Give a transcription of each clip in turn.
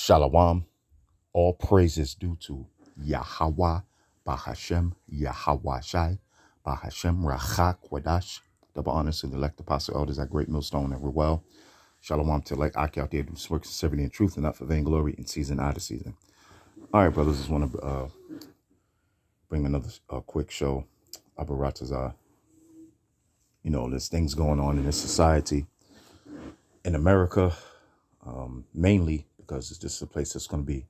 Shalom. All praises due to Yahweh, Bahashem, Yahweh Shai, Bahashem, Rachak, Wadash. Double honors to the elect apostle elders at Great Millstone and Ruel. Shalom to elect Aki out there who works in sincerity and truth and not for vainglory in season out of season. All right, brothers, just want to bring another quick show. Abaratazah. You know, there's things going on in this society in America, mainly because this is a place that's going to be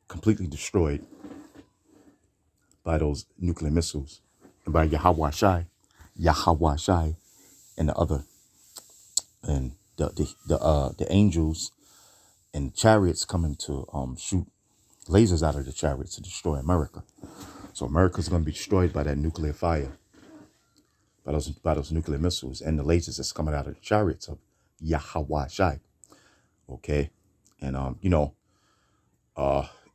completely destroyed by those nuclear missiles and by Yahweh Shai, and the other, and the angels and chariots coming to shoot lasers out of the chariots to destroy America. So America's going to be destroyed by that nuclear fire, by those nuclear missiles and the lasers that's coming out of the chariots of Yahweh Shai. Okay, and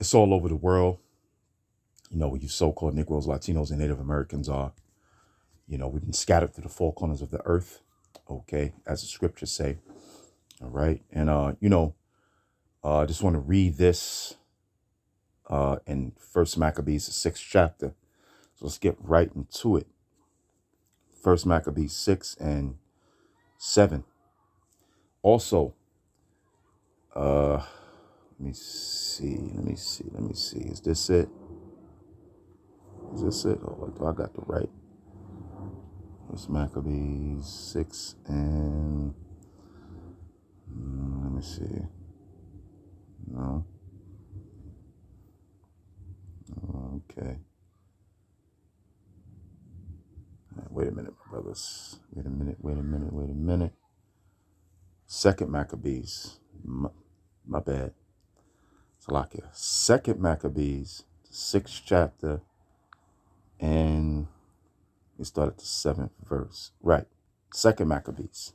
it's all over the world. You know, where you so-called Negroes, Latinos, and Native Americans are. You know, we've been scattered through the four corners of the earth. Okay, as the scriptures say. All right, and I just want to read this in First Maccabees, the 6th chapter. So let's get right into it. First Maccabees 6 and 7. Also, let me see. Is this it? Oh, do I got the right? First Maccabees 6 and let me see. No. Okay. Wait a minute, my brothers. Wait a minute. Second Maccabees. My bad. Salakia. Second Maccabees, 6th chapter, and we start at the 7th verse. Right. Second Maccabees.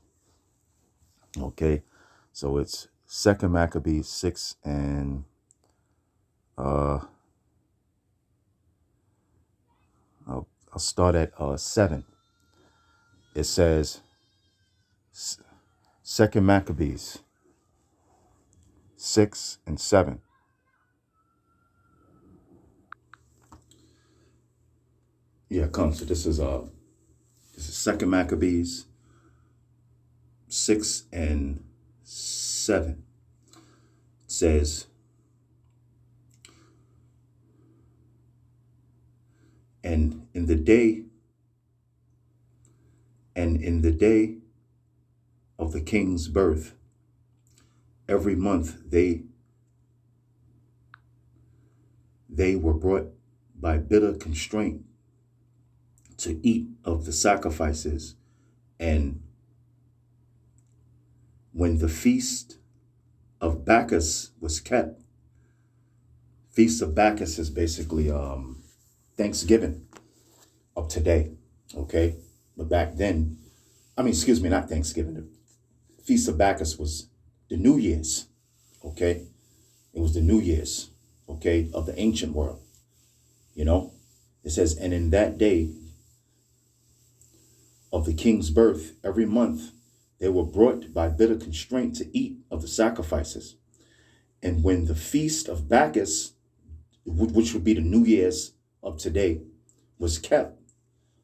Okay. So it's Second Maccabees 6 and I'll start at 7. It says, Second Maccabees 6 and 7. Yeah, come. So this is Second Maccabees 6 and 7. It says, and in the day of the king's birth, every month they were brought by bitter constraint to eat of the sacrifices. And when the feast of Bacchus was kept, feast of Bacchus is basically Thanksgiving of today, okay? But back then, not Thanksgiving. The Feast of Bacchus was the New Year's, okay? It was the New Year's, okay, of the ancient world, you know? It says, and in that day of the king's birth, every month they were brought by bitter constraint to eat of the sacrifices. And when the Feast of Bacchus, which would be the New Year's of today, was kept,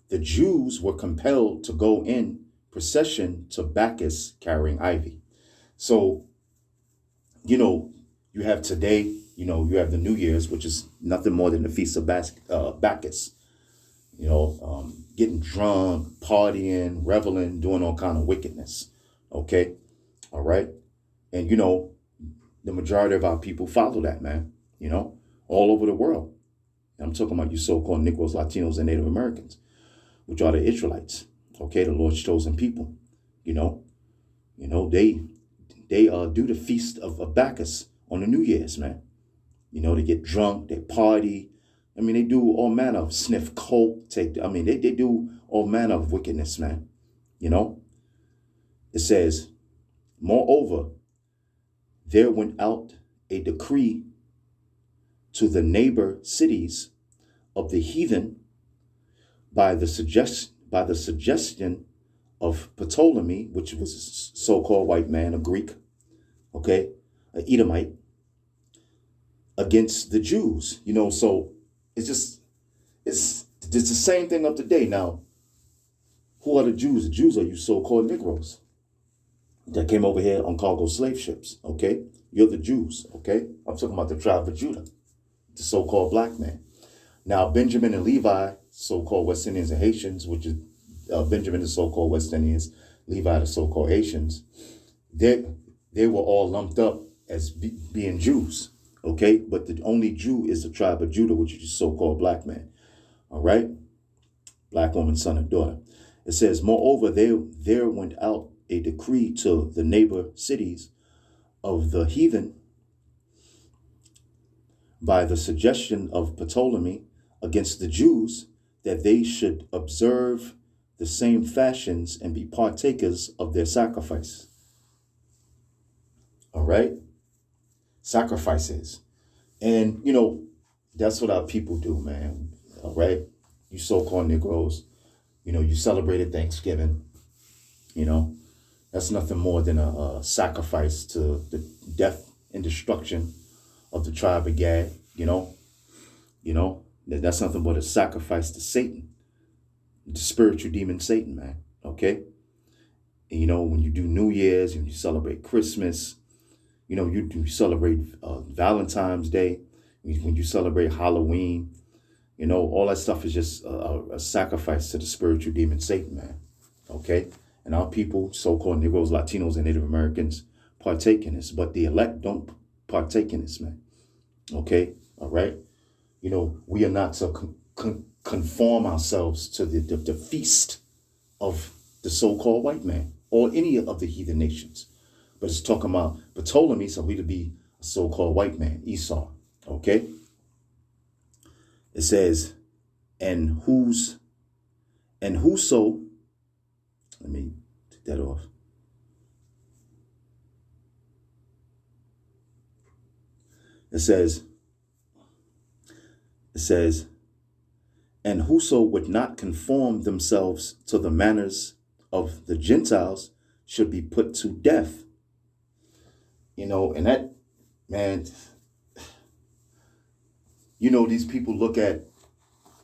the Jews were compelled to go in procession to Bacchus carrying ivy. So, you have today, you have the New Year's, which is nothing more than the Feast of Bacchus, getting drunk, partying, reveling, doing all kind of wickedness. Okay. All right. And, the majority of our people follow that, man, all over the world. I'm talking about you so-called Negroes, Latinos, and Native Americans, which are the Israelites, okay, the Lord's chosen people. They do the Feast of Bacchus on the New Year's, man. They get drunk, they party. They do all manner of sniff coke, they do all manner of wickedness, man. It says, moreover, there went out a decree to the neighbor cities of the heathen by the suggestion of Ptolemy, which was a so-called white man, a Greek, okay, an Edomite, against the Jews. So it's the same thing of today. Now, who are the Jews? The Jews are you so-called Negroes that came over here on cargo slave ships, okay? You're the Jews, okay? I'm talking about the tribe of Judah, the so-called black man. Now, Benjamin and Levi, so-called West Indians and Haitians, which is Benjamin, the so-called West Indians, Levi, the so-called Haitians, they were all lumped up as being Jews, okay? But the only Jew is the tribe of Judah, which is the so-called black man, all right? Black woman, son, and daughter. It says, moreover, there went out a decree to the neighbor cities of the heathen by the suggestion of Ptolemy against the Jews, that they should observe the same fashions and be partakers of their sacrifice. All right? Sacrifices. And, that's what our people do, man. All right? You so-called Negroes, you celebrated Thanksgiving. That's nothing more than a sacrifice to the death and destruction of the tribe of Gad. That's nothing but a sacrifice to Satan, the spiritual demon Satan, man. Okay. And when you do New Year's and you celebrate Christmas, you celebrate Valentine's Day, when you celebrate Halloween, all that stuff is just a sacrifice to the spiritual demon Satan, man. Okay. And our people, so-called Negroes, Latinos, and Native Americans, partake in this, but the elect don't partake in this, man. Okay. All right. We are not to conform ourselves to the feast of the so-called white man or any of the heathen nations. But it's talking about Ptolemy, so we to be a so-called white man, Esau. Okay. It says, and whoso, let me take that off. It says, and whoso would not conform themselves to the manners of the Gentiles should be put to death. And that, man, these people look at,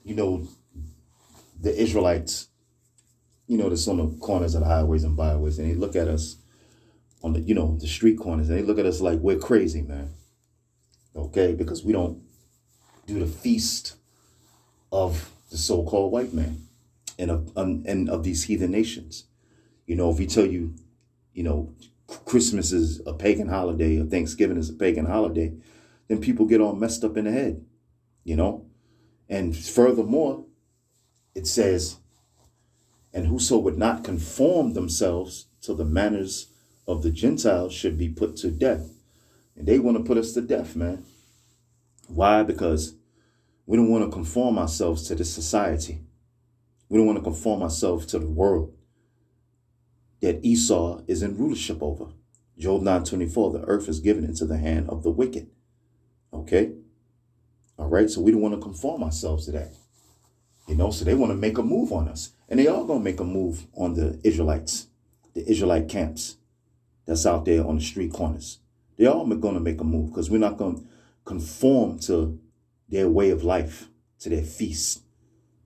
the Israelites, that's on the corners of the highways and byways, and they look at us on the, the street corners, and they look at us like we're crazy, man. Okay, because we don't do the feast of the so-called white man and of these heathen nations. If we tell you, Christmas is a pagan holiday or Thanksgiving is a pagan holiday, then people get all messed up in the head, And furthermore, it says, and whoso would not conform themselves to the manners of the Gentiles should be put to death. And they want to put us to death, man. Why? Because we don't want to conform ourselves to this society. We don't want to conform ourselves to the world that Esau is in rulership over. Job 9:24, the earth is given into the hand of the wicked. Okay? All right? So we don't want to conform ourselves to that. So they want to make a move on us. And they are going to make a move on the Israelites, the Israelite camps that's out there on the street corners. They are going to make a move because we're not going to conform to their way of life, to their feast,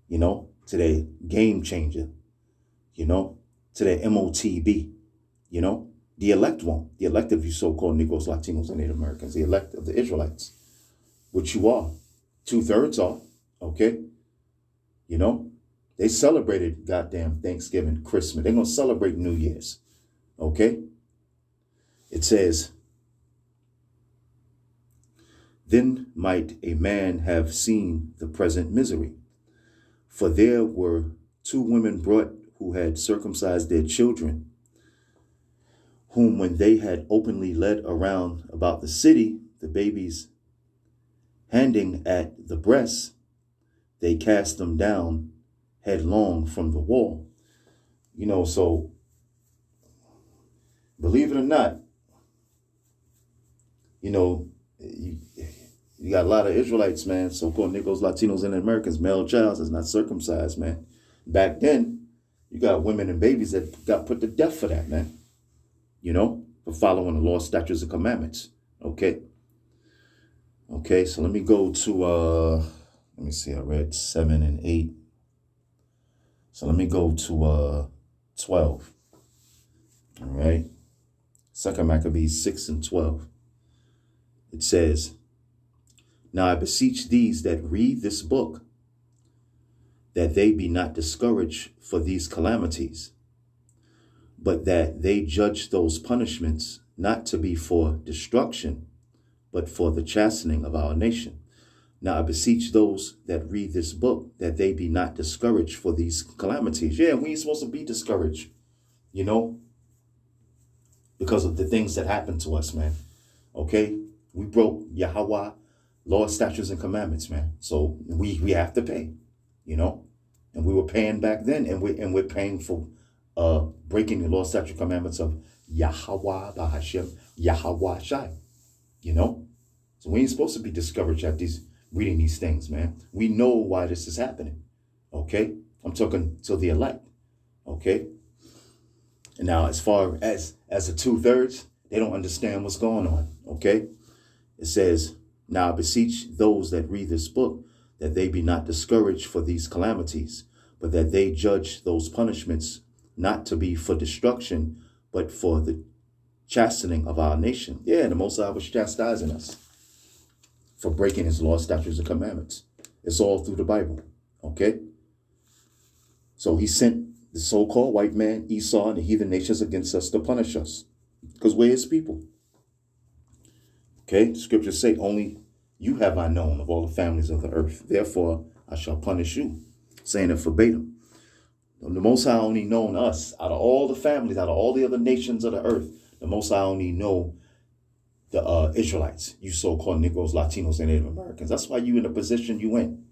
to their game changer, to their MOTB, The elect won't. The elect of you so-called Negroes, Latinos, and Native Americans, the elect of the Israelites, which you are. 2/3 are, okay? They celebrated goddamn Thanksgiving, Christmas. They're going to celebrate New Year's, okay? It says, then might a man have seen the present misery. For there were 2 women brought who had circumcised their children, whom when they had openly led around about the city, the babies handing at the breasts, they cast them down headlong from the wall. So believe it or not, you got a lot of Israelites, man, so-called Negroes, Latinos, and Americans, male child is not circumcised, man. Back then, you got women and babies that got put to death for that, man. For following the law, statutes, and commandments. Okay. Okay, so let me go to, let me see, I read 7 and 8. So let me go to 12. All right. 2 Maccabees 6 and 12. It says, "Now I beseech these that read this book, that they be not discouraged for these calamities, but that they judge those punishments not to be for destruction, but for the chastening of our nation. Now I beseech those that read this book, that they be not discouraged for these calamities." Yeah, we ain't supposed to be discouraged, you know, because of the things that happened to us, man. Okay? We broke Yahweh, law, statutes, and commandments, man. So we have to pay, you know. And we were paying back then, and we're paying for breaking the law, statute, commandments of Yahweh, Bahashem, Yahweh Shai, you know. So we ain't supposed to be discouraged at reading these things, man. We know why this is happening. Okay? I'm talking to the elect. Okay? And now, as far as the 2/3, they don't understand what's going on. Okay? It says, "Now I beseech those that read this book, that they be not discouraged for these calamities, but that they judge those punishments not to be for destruction, but for the chastening of our nation." Yeah, the Most High was chastising us for breaking his law, statutes, and commandments. It's all through the Bible. Okay? So he sent the so-called white man, Esau, and the heathen nations against us to punish us, because we're his people. Okay? Scriptures say, "Only you have I known of all the families of the earth. Therefore, I shall punish you." Saying it verbatim. The Most High only known us out of all the families, out of all the other nations of the earth. The Most High only know the Israelites, you so-called Negroes, Latinos, and Native Americans. That's why you in the position you in.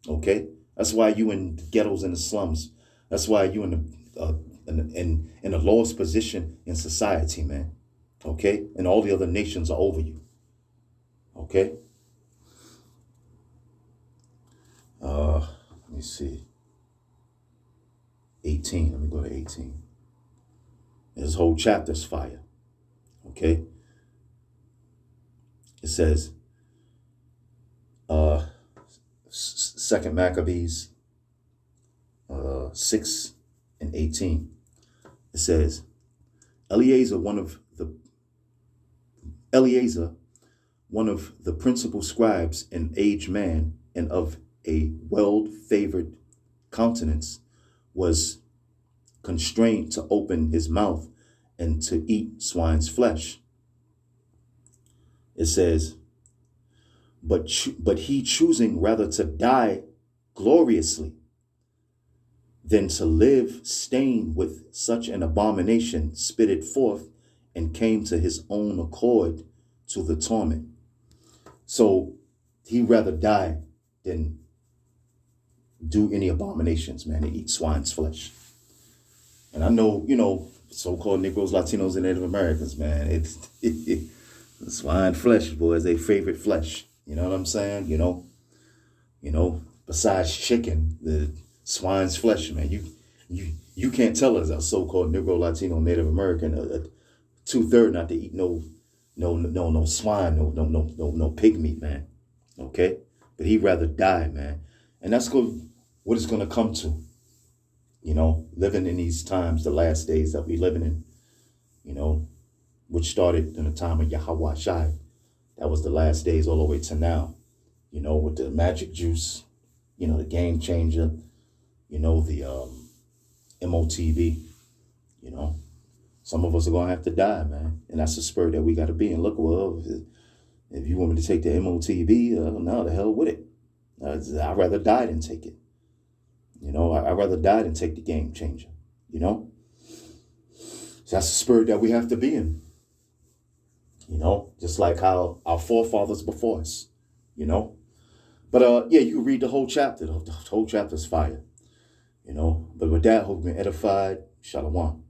Okay? That's why you in the ghettos and the slums. That's why you in the lowest position in society, man. Okay? And all the other nations are over you. Okay? Let me see. 18. Let me go to 18. This whole chapter's fire. Okay? It says, 2 Maccabees 6 and 18. It says, Eliezer, one of the principal scribes, an aged man and of a well-favored countenance, was constrained to open his mouth and to eat swine's flesh. It says, but he, choosing rather to die gloriously than to live stained with such an abomination, spit it forth and came to his own accord to the torment. So he rather die than do any abominations, man, and eat swine's flesh. And I know, you know, so-called Negroes, Latinos, and Native Americans, man, it's swine flesh, boy, is their favorite flesh. You know what I'm saying? You know, besides chicken, the swine's flesh, man. You can't tell us a so-called Negro, Latino, Native American, a 2/3 not to eat no swine, no pig meat, man. Okay, but he'd rather die, man, and that's what it's gonna come to. You know, living in these times, the last days that we living in. You know, which started in the time of Yahweh Shai. That was the last days all the way to now. You know, with the magic juice, you know, the game changer, you know, the MOTV, you know. Some of us are going to have to die, man. And that's the spirit that we got to be in. Look, well, if you want me to take the MOTV, no, the hell with it. I'd rather die than take it. You know, I'd rather die than take the game changer, you know. So that's the spirit that we have to be in. You know, just like how our forefathers before us, you know. But yeah, you read the whole chapter. The whole chapter's fire, you know. But with that, hope you've been edified. Shalom.